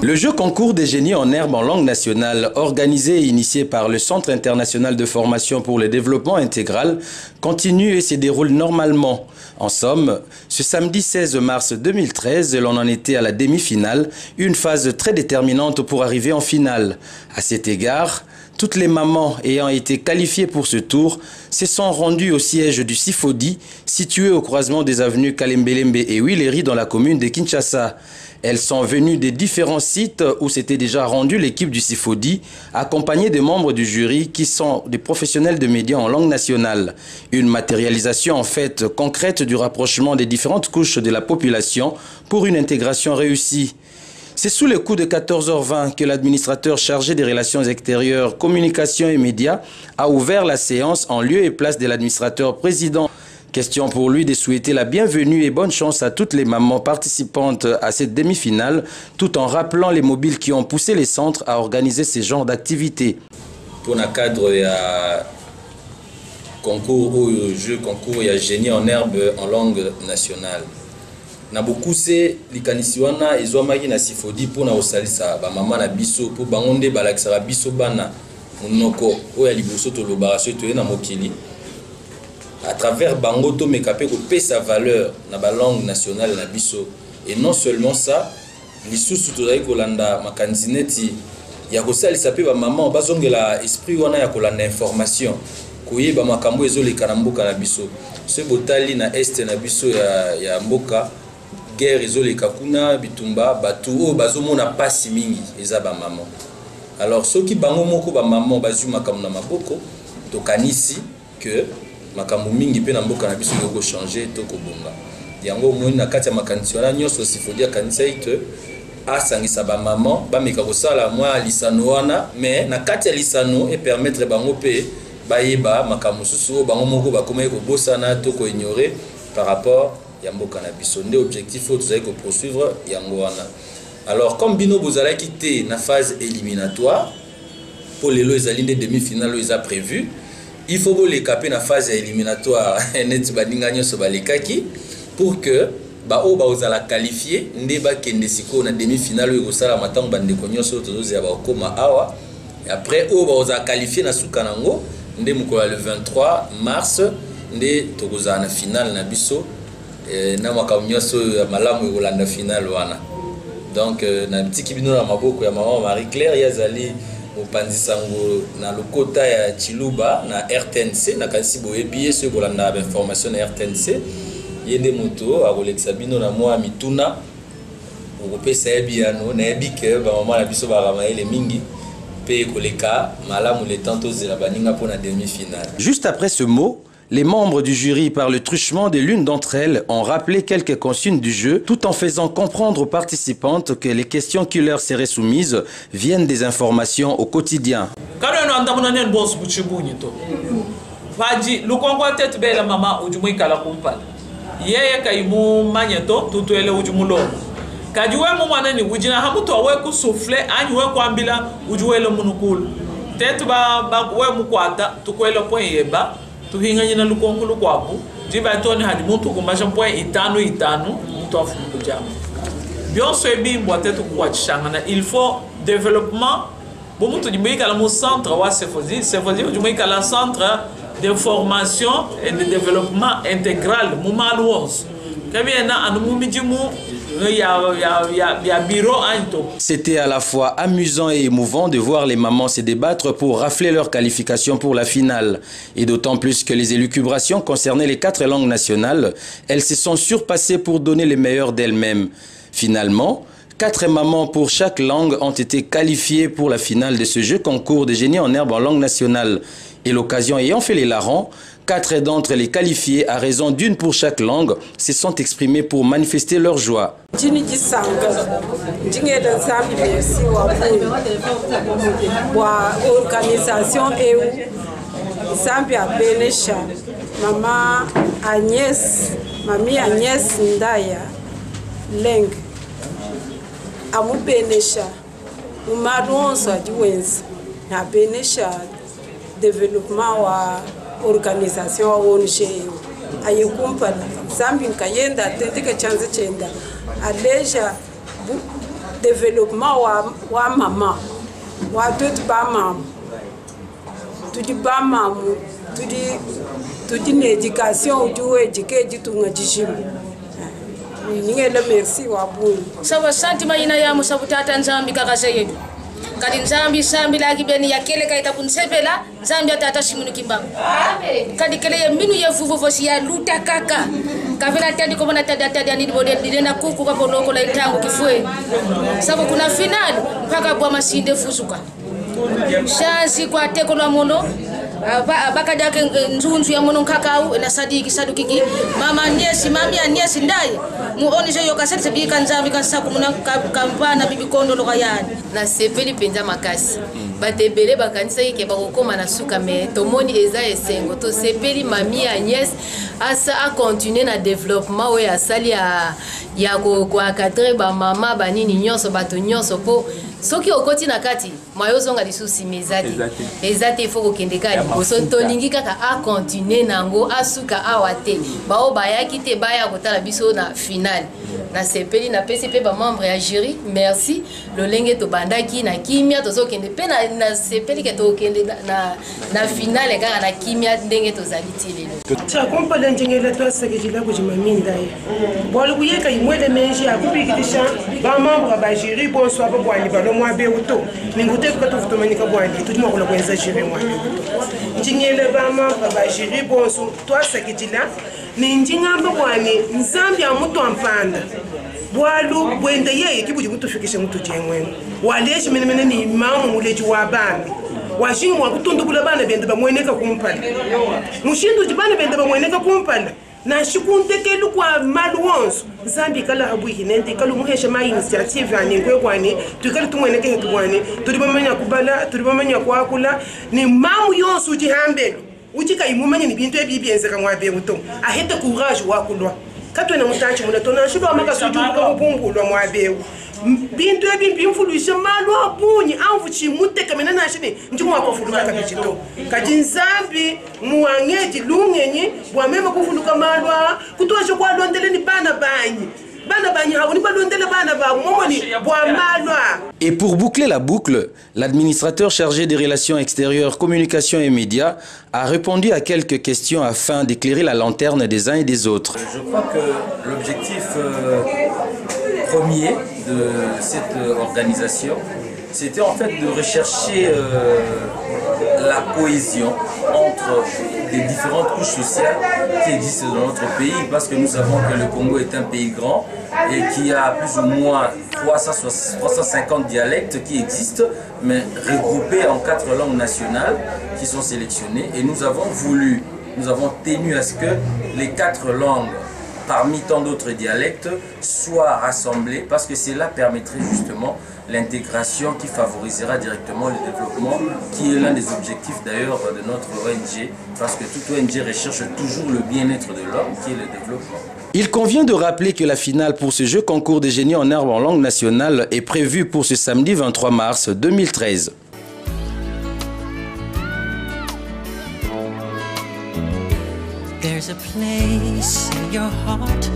Le jeu concours des génies en herbe en langue nationale, organisé et initié par le Centre international de formation pour le développement intégral, continue et se déroule normalement. En somme, ce samedi 16 mars 2013, l'on en était à la demi-finale, une phase très déterminante pour arriver en finale. À cet égard, toutes les mamans ayant été qualifiées pour ce tour se sont rendues au siège du Sifodi, situé au croisement des avenues Kalembelembe et Willery dans la commune de Kinshasa. Elles sont venues des différents sites où s'était déjà rendue l'équipe du Sifodi, accompagnée des membres du jury qui sont des professionnels de médias en langue nationale. Une matérialisation en fait concrète du rapprochement des différentes couches de la population pour une intégration réussie. C'est sous le coup de 14h20 que l'administrateur chargé des relations extérieures, communication et médias a ouvert la séance en lieu et place de l'administrateur président. Question pour lui de souhaiter la bienvenue et bonne chance à toutes les mamans participantes à cette demi-finale, tout en rappelant les mobiles qui ont poussé les centres à organiser ce genre d'activités. Pour le cadre, il y a concours ou jeu concours, il y a génie en herbe en langue nationale. Na beaucoup c'est likanisiwana ezwamaki na Sifodi pour na osalisa ba mama na biso pour bangonde balakisa biso bana monoko oya liboso to lobaraso to na mokili à travers bango to mekapé ko pesa valeur na ba langue nationale na biso. Et non seulement ça, lisusu to zai kolanda makanzineti ya kosalisa pe ba mama bazongela esprit wana ya kolanda information koyeba makambo ezoleka na mboka na biso. Ce botali na este na biso ya mboka guerre ezoleka kuna bitumba batu o bazomona pasi mingi eza ba maman. Alors soki bango moko ba maman bazuma makambo na maboko to kanisi que makambo mingi pe na mboka na biso ko changer to ko bonga. Yango moni na kati ya makanisi wana nyonso Sifodi kanisa ite asangisa ba maman ba meka ko sala mwa lisano wana mais na kati ya lisano et permettre bango pe bayeba makambo susu bango moko ba komay ko bosana to ko ignorer par rapport Yamboka na biso nde objectif tout ça que poursuivre yango wana. Alors comme bino bozala quitté na phase éliminatoire pour les lois des demi-finales ils a prévu, il faut que les caper na phase éliminatoire net baninga nyoso balekaki pour que ba o ba ozala qualifier nde ba kende siko na demi-finale ko sala matango bande ko nyoso tozo ya ba koma awa et après o ba ozala qualifier na sukanango nde mukola le 23 mars nde tokoza na finale na biso na makamnyoso malamu yolanda final wana. Donc na petit bino na maboko ya maman Marie Claire yazali opanzisango na lokota ya Chiluba na RTNC na kasi boyebi ce bolanda information na RTNC yende moto akolekisa bino na mwa mituna okopesa ebiano na ebike ba maman na biso ba ramaele mingi pe koleka malamu le tanto zela baninga pour la demi-finale. Juste après ce mot, les membres du jury, par le truchement de l'une d'entre elles, ont rappelé quelques consignes du jeu, tout en faisant comprendre aux participantes que les questions qui leur seraient soumises viennent des informations au quotidien. tuhinganya lukonkulu kwapo jiba toni hadi muntu kumasha point itano muntu afungu jamu bionso ebimbo atetu kuwachangana. Il faut développement bo muntu jibika la mo centre wa Sifodi jibika la centre de formation et de développement intégral mu maluons kabiena anu mumijimu. C'était à la fois amusant et émouvant de voir les mamans se débattre pour rafler leur qualification pour la finale. Et d'autant plus que les élucubrations concernaient les 4 langues nationales, elles se sont surpassées pour donner le meilleur d'elles-mêmes. Finalement, 4 mamans pour chaque langue ont été qualifiées pour la finale de ce jeu concours de génie en herbe en langue nationale. Et l'occasion ayant fait les larrons, 4 d'entre les qualifiés à raison d'une pour chaque langue se sont exprimés pour manifester leur joie. Mamie Agnès Ndaya Leng amubenesha umaronso ajiwenzi abenesha développement wa organisation wa ONG aye kumpala zambi nkayenda tendike chanze chenda aleja développement wa mama wa tout ba mamu tudi ba mamu tudi ne éducation du éduquer du tunga jishimu ningela merci wa bu sawa santi mayina ya musabutata nzambi kakase yetu kadi nzambi sambi lagi beni yakele kaita kunsepela nzambi atata simunu kimbang amen kadi kele ya minu ya vuvu vosi ya luta kaka kavela tadi ko mona tada ni bode dilena kuku kwa poloko la itango kifue sababu kuna final mpaka bwa masinde fusuka shansi kwa teko la mono baka dake nzunzu ya mono kakau na sadiki sadukiki mama niesi mami aniesi ndai muoni jo yokasete sebika nzambi kansaku muna kampana bibi kondo lokayani na sepeli penza makasi batebele bakanisa yeke bakokoma na suka me tomoni eza esengo to sepeli mami Agnès asa a continuer na développement oyo asali ya ko akadre ba mama banini nyonso bato nyonso po soki okoti na kati mayozonga lisusi mezati ezate ifo kokendeka liboso tolingi kaka a continuer nango asuka awate bao bayaki te baya kotala biso na finale na sepeli na PCP ba membre ya jury merci lolenge to bandaki na kimia tozokende pe na sepeli ke to kende na finale kaka na kimia ndenge tozali tilelo cha kompala njengela twasakejila kujimaminda ye bolu kuyeka imwele menji akubikitisha ba membre ba jury bonsoir bwani balo mwa beuto ningute ko tufutomanika bwani tudima kola kwenza jury mwa njengela ba membre ba jury bonsoir twasakejila ninjingamba bwani nzambi amuto ampanda bwalu bwende yeye kibuji mutufikishe mutu jengwenu waleshi menemene ni imamu muleji wa bambi washingi mwa kutundukula bana bende bamweneka kumpala mushindu jibana bende bamweneka kumpala na shikuntekelu kwa malu wonso zambi kala habwiki nende kalu muhesha ma initiative ani kwekwani tukali tumweneke hetwani tulibamanya kubala tulibamanya kwakula ni mamu yonso jihambelo uchika imumanya ni bintu ebibienzeka mwabe buto ahete courage wakulwa katwena mutanchi muna tona shilo amaka sujuka kupumbulwa mwabe bintu ebimpimfulisha malu abunyi amvu chimuteka mena nashini njimwa kufuluka kakachito kajinzambi muangeji lungenyi bwamema kufuluka malwa kutosha kwa londeleni bana banyi. Et pour boucler la boucle, l'administrateur chargé des relations extérieures, communication et médias a répondu à quelques questions afin d'éclairer la lanterne des uns et des autres. Je crois que l'objectif premier de cette organisation, c'était en fait de rechercher la cohésion entre les différentes couches sociales qui existent dans notre pays, parce que nous savons que le Congo est un pays grand et qui a plus ou moins 350 dialectes qui existent, mais regroupés en 4 langues nationales qui sont sélectionnées. Et nous avons tenu à ce que les 4 langues, parmi tant d'autres dialectes, soient rassemblés, parce que cela permettrait justement l'intégration qui favorisera directement le développement, qui est l'un des objectifs d'ailleurs de notre ONG, parce que toute ONG recherche toujours le bien-être de l'homme, qui est le développement. Il convient de rappeler que la finale pour ce jeu concours des génies en herbe en langue nationale est prévue pour ce samedi 23 mars 2013. There's a place in your heart